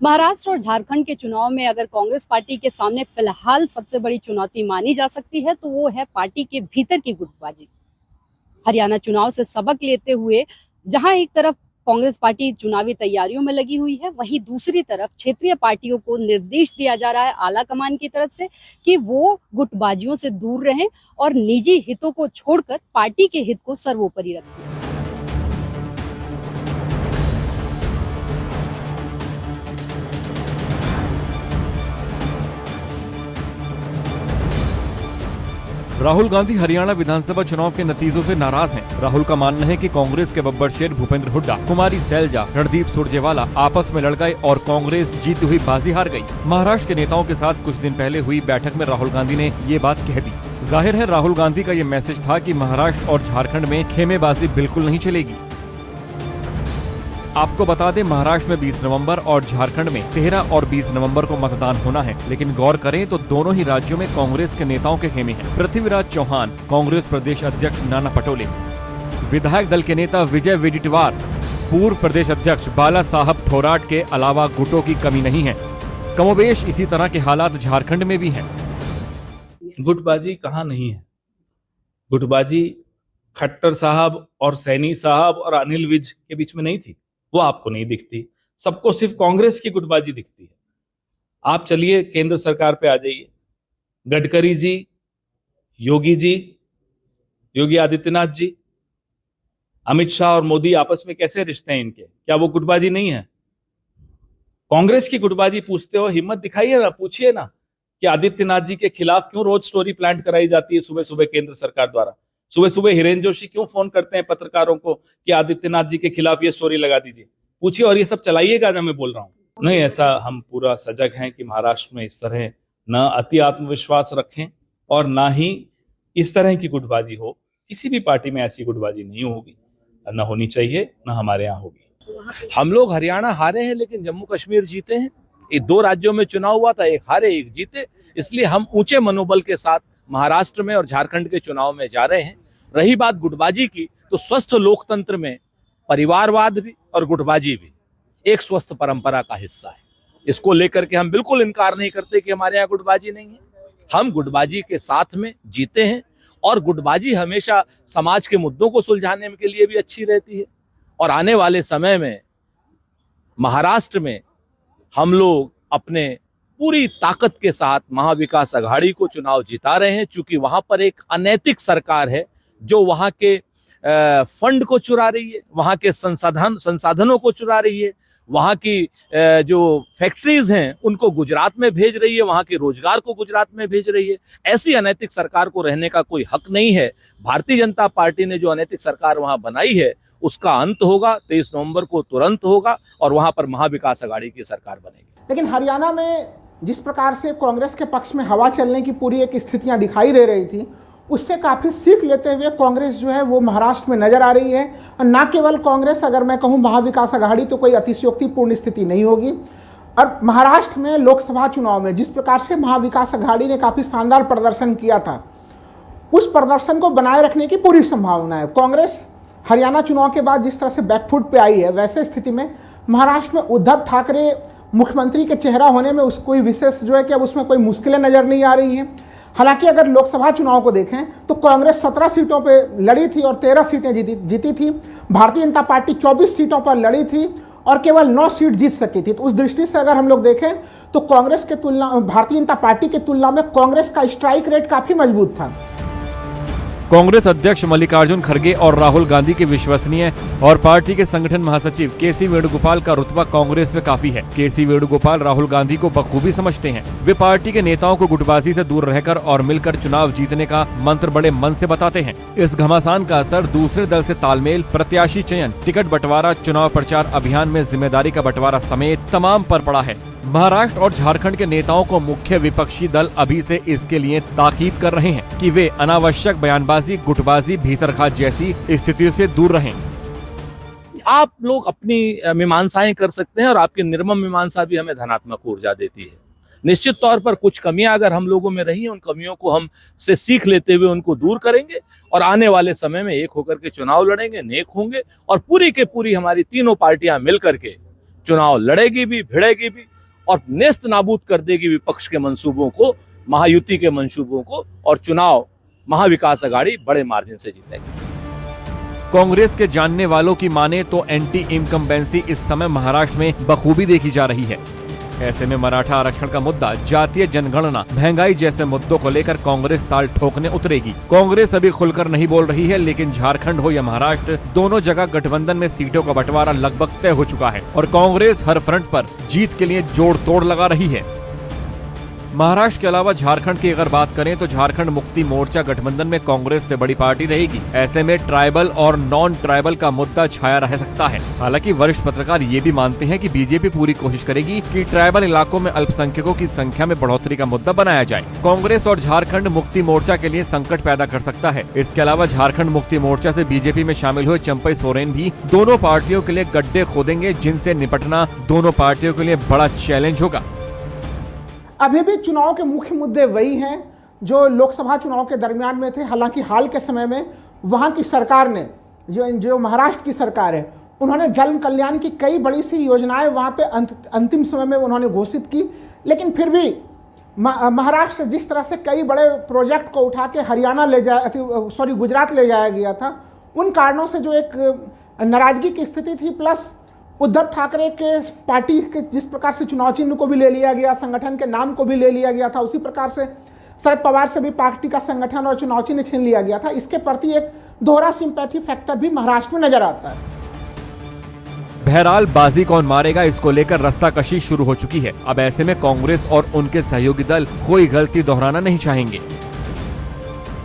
महाराष्ट्र और झारखंड के चुनाव में अगर कांग्रेस पार्टी के सामने फिलहाल सबसे बड़ी चुनौती मानी जा सकती है तो वो है पार्टी के भीतर की गुटबाजी। हरियाणा चुनाव से सबक लेते हुए जहां एक तरफ कांग्रेस पार्टी चुनावी तैयारियों में लगी हुई है, वहीं दूसरी तरफ क्षेत्रीय पार्टियों को निर्देश दिया जा रहा है आला कमान की तरफ से कि वो गुटबाजियों से दूर रहें और निजी हितों को छोड़कर पार्टी के हित को सर्वोपरि रखें। राहुल गांधी हरियाणा विधानसभा चुनाव के नतीजों से नाराज हैं। राहुल का मानना है कि कांग्रेस के बब्बर शेर भूपेंद्र हुड्डा, कुमारी सैलजा, रणदीप सुरजेवाला आपस में लड़ गए और कांग्रेस जीती हुई बाजी हार गई। महाराष्ट्र के नेताओं के साथ कुछ दिन पहले हुई बैठक में राहुल गांधी ने ये बात कह दी। जाहिर है राहुल गांधी का ये मैसेज था कि महाराष्ट्र और झारखंड में खेमेबाजी बिल्कुल नहीं चलेगी। आपको बता दें, महाराष्ट्र में 20 नवंबर और झारखंड में 13 और 20 नवंबर को मतदान होना है, लेकिन गौर करें तो दोनों ही राज्यों में कांग्रेस के नेताओं के खेमे हैं। पृथ्वीराज चौहान, कांग्रेस प्रदेश अध्यक्ष नाना पटोले, विधायक दल के नेता विजय वेडिटवार, पूर्व प्रदेश अध्यक्ष बाला साहब थोराट के अलावा गुटों की कमी नहीं है। कमोबेश इसी तरह के हालात झारखंड में भी हैं। गुटबाजी कहाँ नहीं है। गुटबाजी खट्टर साहब और सैनी साहब और अनिल विज के बीच में नहीं थी, वो आपको नहीं दिखती। सबको सिर्फ कांग्रेस की गुटबाजी दिखती है। आप चलिए केंद्र सरकार पे आ जाइए। गडकरी जी, योगी आदित्यनाथ जी, अमित शाह और मोदी आपस में कैसे रिश्ते हैं इनके? क्या वो गुटबाजी नहीं है? कांग्रेस की गुटबाजी पूछते हो, हिम्मत दिखाइए ना, पूछिए ना कि आदित्यनाथ जी के खिलाफ क्यों रोज स्टोरी प्लांट कराई जाती है सुबह सुबह केंद्र सरकार द्वारा। सुबह सुबह हिरेन जोशी क्यों फोन करते हैं पत्रकारों को कि आदित्यनाथ जी के खिलाफ ये स्टोरी लगा दीजिए, पूछिए। और ये सब चलाइएगा ना, मैं बोल रहा हूँ। नहीं, ऐसा हम पूरा सजग हैं कि महाराष्ट्र में इस तरह न अति आत्मविश्वास रखें और ना ही इस तरह की गुटबाजी हो। किसी भी पार्टी में ऐसी गुटबाजी नहीं होगी, न होनी चाहिए, न हमारे यहाँ होगी। हम लोग हरियाणा हारे हैं लेकिन जम्मू कश्मीर जीते हैं। ये दो राज्यों में चुनाव हुआ था, एक हारे एक जीते, इसलिए हम ऊंचे मनोबल के साथ महाराष्ट्र में और झारखंड के चुनाव में जा रहे हैं। रही बात गुटबाजी की, तो स्वस्थ लोकतंत्र में परिवारवाद भी और गुटबाजी भी एक स्वस्थ परंपरा का हिस्सा है। इसको लेकर के हम बिल्कुल इनकार नहीं करते कि हमारे यहाँ गुटबाजी नहीं है। हम गुटबाजी के साथ में जीते हैं और गुटबाजी हमेशा समाज के मुद्दों को सुलझाने के लिए भी अच्छी रहती है। और आने वाले समय में महाराष्ट्र में हम लोग अपने पूरी ताकत के साथ महाविकास अघाड़ी को चुनाव जिता रहे हैं, क्योंकि वहां पर एक अनैतिक सरकार है जो वहां के फंड को चुरा रही है, वहां के संसाधनों को चुरा रही है, वहां की जो फैक्ट्रीज हैं उनको गुजरात में भेज रही है, वहां के रोजगार को गुजरात में भेज रही है। ऐसी अनैतिक सरकार को रहने का कोई हक नहीं है। भारतीय जनता पार्टी ने जो अनैतिक सरकार वहां बनाई है उसका अंत होगा, 23 नवंबर को तुरंत होगा और वहां पर महाविकास अघाड़ी की सरकार बनेगी। लेकिन हरियाणा में जिस प्रकार से कांग्रेस के पक्ष में हवा चलने की पूरी एक स्थितियां दिखाई दे रही थी, उससे काफ़ी सीख लेते हुए कांग्रेस जो है वो महाराष्ट्र में नजर आ रही है। और ना केवल कांग्रेस, अगर मैं कहूँ महाविकास अघाड़ी, तो कोई अतिशयोक्तिपूर्ण स्थिति नहीं होगी। और महाराष्ट्र में लोकसभा चुनाव में जिस प्रकार से महाविकास अघाड़ी ने काफ़ी शानदार प्रदर्शन किया था, उस प्रदर्शन को बनाए रखने की पूरी संभावना है। कांग्रेस हरियाणा चुनाव के बाद जिस तरह से बैकफुट पे आई है, वैसे स्थिति में महाराष्ट्र में उद्धव ठाकरे मुख्यमंत्री के चेहरा होने में उसको कोई विशेष जो है कि अब उसमें कोई मुश्किलें नजर नहीं आ रही हैं। हालांकि अगर लोकसभा चुनाव को देखें तो कांग्रेस 17 सीटों पे लड़ी थी और 13 सीटें जीती थी। भारतीय जनता पार्टी 24 सीटों पर लड़ी थी और केवल 9 सीट जीत सकी थी। तो उस दृष्टि से अगर हम लोग देखें तो कांग्रेस के तुलना, भारतीय जनता पार्टी की तुलना में कांग्रेस का स्ट्राइक रेट काफी मजबूत था। कांग्रेस अध्यक्ष मल्लिकार्जुन खड़गे और राहुल गांधी के विश्वसनीय और पार्टी के संगठन महासचिव केसी वेणुगोपाल का रुतबा कांग्रेस में काफी है। केसी वेणुगोपाल राहुल गांधी को बखूबी समझते हैं। वे पार्टी के नेताओं को गुटबाजी से दूर रहकर और मिलकर चुनाव जीतने का मंत्र बड़े मन से बताते हैं। इस घमासान का असर दूसरे दल से तालमेल, प्रत्याशी चयन, टिकट बंटवारा, चुनाव प्रचार अभियान में जिम्मेदारी का बंटवारा समेत तमाम पर पड़ा है। महाराष्ट्र और झारखंड के नेताओं को मुख्य विपक्षी दल अभी से इसके लिए ताकीद कर रहे हैं कि वे अनावश्यक बयानबाजी, गुटबाजी, भीतरघात जैसी स्थितियों से दूर रहें। आप लोग अपनी मीमांसाएं कर सकते हैं और आपकी निर्मम मीमांसा भी हमें धनात्मक ऊर्जा देती है। निश्चित तौर पर कुछ कमियां अगर हम लोगों में रही, उन कमियों को हम से सीख लेते हुए उनको दूर करेंगे और आने वाले समय में एक होकर के चुनाव लड़ेंगे, नेक होंगे और पूरी के पूरी हमारी तीनों पार्टियां मिलकर के चुनाव लड़ेगी भी, भिड़ेगी भी और नेस्त नाबूद कर देगी विपक्ष के मंसूबों को, महायुति के मंसूबों को, और चुनाव महाविकास अघाड़ी बड़े मार्जिन से जीतेगी। कांग्रेस के जानने वालों की माने तो एंटी इनकम्बेंसी इस समय महाराष्ट्र में बखूबी देखी जा रही है। ऐसे में मराठा आरक्षण का मुद्दा, जातीय जनगणना, महंगाई जैसे मुद्दों को लेकर कांग्रेस ताल ठोकने उतरेगी। कांग्रेस अभी खुलकर नहीं बोल रही है, लेकिन झारखंड हो या महाराष्ट्र, दोनों जगह गठबंधन में सीटों का बंटवारा लगभग तय हो चुका है और कांग्रेस हर फ्रंट पर जीत के लिए जोड़ तोड़ लगा रही है। महाराष्ट्र के अलावा झारखंड की अगर बात करें तो झारखंड मुक्ति मोर्चा गठबंधन में कांग्रेस से बड़ी पार्टी रहेगी। ऐसे में ट्राइबल और नॉन ट्राइबल का मुद्दा छाया रह सकता है। हालांकि वरिष्ठ पत्रकार ये भी मानते हैं कि बीजेपी पूरी कोशिश करेगी कि ट्राइबल इलाकों में अल्पसंख्यकों की संख्या में बढ़ोतरी का मुद्दा बनाया जाए। कांग्रेस और झारखंड मुक्ति मोर्चा के लिए संकट पैदा कर सकता है। इसके अलावा झारखंड मुक्ति मोर्चा से बीजेपी में शामिल हुए चंपई सोरेन भी दोनों पार्टियों के लिए गड्ढे खोदेंगे, जिनसे निपटना दोनों पार्टियों के लिए बड़ा चैलेंज होगा। अभी भी चुनाव के मुख्य मुद्दे वही हैं जो लोकसभा चुनाव के दरमियान में थे। हालांकि हाल के समय में वहां की सरकार ने, जो महाराष्ट्र की सरकार है, उन्होंने जन कल्याण की कई बड़ी सी योजनाएं वहां पे अंतिम समय में उन्होंने घोषित की। लेकिन फिर भी महाराष्ट्र जिस तरह से कई बड़े प्रोजेक्ट को उठा के गुजरात ले जाया गया था, उन कारणों से जो एक नाराजगी की स्थिति थी, प्लस उद्धव ठाकरे के पार्टी के जिस प्रकार से चुनाव चिन्ह को भी ले लिया गया, संगठन के नाम को भी ले लिया गया था, उसी प्रकार से शरद पवार से भी पार्टी का संगठन और चुनाव चिन्ह छीन लिया गया था। इसके प्रति एक दोहरा सिंपैथी फैक्टर भी महाराष्ट्र में नजर आता है। बहरहाल बाजी कौन मारेगा, इसको लेकर रस्साकशी शुरू हो चुकी है। अब ऐसे में कांग्रेस और उनके सहयोगी दल कोई गलती दोहराना नहीं चाहेंगे।